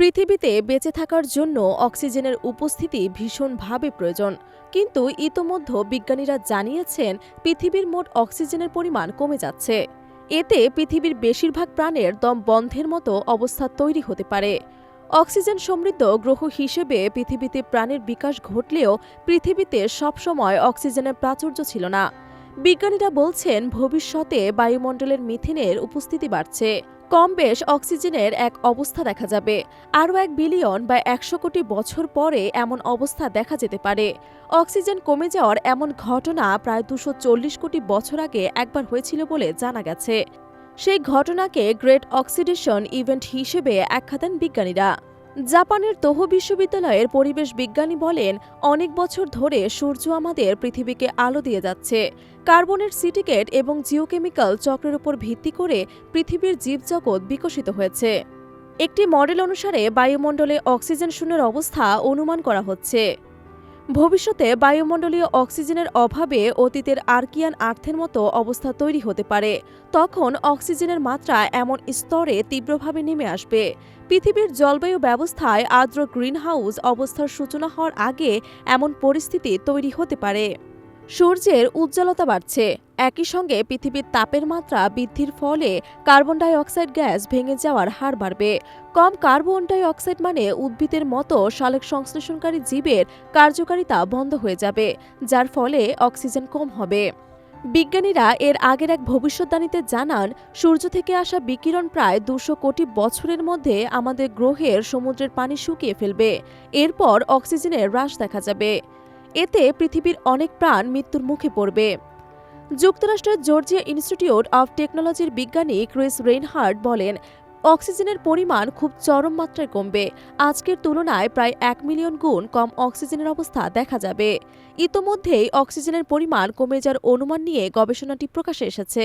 পৃথিবীতে বেঁচে থাকার জন্য অক্সিজেনের উপস্থিতি ভীষণভাবে প্রয়োজন। কিন্তু ইতোমধ্যে বিজ্ঞানীরা জানিয়েছেন পৃথিবীর মোট অক্সিজেনের পরিমাণ কমে যাচ্ছে। এতে পৃথিবীর বেশিরভাগ প্রাণের দম বন্ধের মতো অবস্থা তৈরি হতে পারে। অক্সিজেন সমৃদ্ধ গ্রহ হিসেবে পৃথিবীতে প্রাণের বিকাশ ঘটলেও পৃথিবীতে সবসময় অক্সিজেনের প্রাচুর্য ছিল না। বিজ্ঞানীরা বলছেন ভবিষ্যতে বায়ুমণ্ডলের মিথেনের উপস্থিতি বাড়ছে। কম বেশ অক্সিজেনের এক অবস্থা দেখা যাবে। আরও 1 বিলিয়ন বা 100 কোটি বছর পরে এমন অবস্থা দেখা যেতে পারে। অক্সিজেন কমে যাওয়ার এমন ঘটনা প্রায় 240 কোটি বছর আগে একবার হয়েছিল বলে জানা গেছে। সেই ঘটনাকে গ্রেট অক্সিডেশন ইভেন্ট হিসেবে আখ্যা দেন বিজ্ঞানীরা। জাপানের তোহো বিশ্ববিদ্যালয়ের পরিবেশ বিজ্ঞানী বলেন, অনেক বছর ধরে সূর্য আমাদের পৃথিবীকে আলো দিয়ে যাচ্ছে। কার্বনের সিন্ডিকেট এবং জিওকেমিক্যাল চক্রের উপর ভিত্তি করে পৃথিবীর জীবজগৎ বিকশিত হয়েছে। একটি মডেল অনুসারে বায়ুমণ্ডলে অক্সিজেন শূন্যের অবস্থা অনুমান করা হচ্ছে। ভবিষ্যতে বায়ুমণ্ডলীয় অক্সিজেনের অভাবে অতীতের আর্কিয়ান আর্থের মতো অবস্থা তৈরি হতে পারে। তখন অক্সিজেনের মাত্রা এমন স্তরে তীব্রভাবে নেমে আসবে, পৃথিবীর জলবায়ু ব্যবস্থায় আর্দ্র গ্রিনহাউস অবস্থার সূচনা হওয়ার আগে এমন পরিস্থিতি তৈরি হতে পারে। সূর্যের উজ্জ্বলতা বাড়ছে, একই সঙ্গে পৃথিবীর তাপের মাত্রা বৃদ্ধির ফলে কার্বন ডাই অক্সাইড গ্যাস ভেঙে যাওয়ার হার বাড়বে। কম কার্বন ডাই অক্সাইড মানে উদ্ভিদের মতো সালোক সংশ্লেষণকারী জীবের কার্যকারিতা বন্ধ হয়ে যাবে, যার ফলে অক্সিজেন কম হবে। বিজ্ঞানীরা এর আগের এক ভবিষ্যদ্বাণীতে জানান, সূর্য থেকে আসা বিকিরণ প্রায় 200 কোটি বছরের মধ্যে আমাদের গ্রহের সমুদ্রের পানি শুকিয়ে ফেলবে। এরপর অক্সিজেনের হ্রাস দেখা যাবে। এতে পৃথিবীর অনেক প্রাণ মৃত্যুর মুখে পড়বে। যুক্তরাষ্ট্রের জর্জিয়া ইনস্টিটিউট অব টেকনোলজির বিজ্ঞানী ক্রিস রেইনহার্ট বলেন, অক্সিজেনের পরিমাণ খুব চরম মাত্রায় কমবে। আজকের তুলনায় প্রায় 1 মিলিয়ন গুণ কম অক্সিজেনের অবস্থা দেখা যাবে। ইতোমধ্যেই অক্সিজেনের পরিমাণ কমে যাওয়ার অনুমান নিয়ে গবেষণাটি প্রকাশে এসেছে।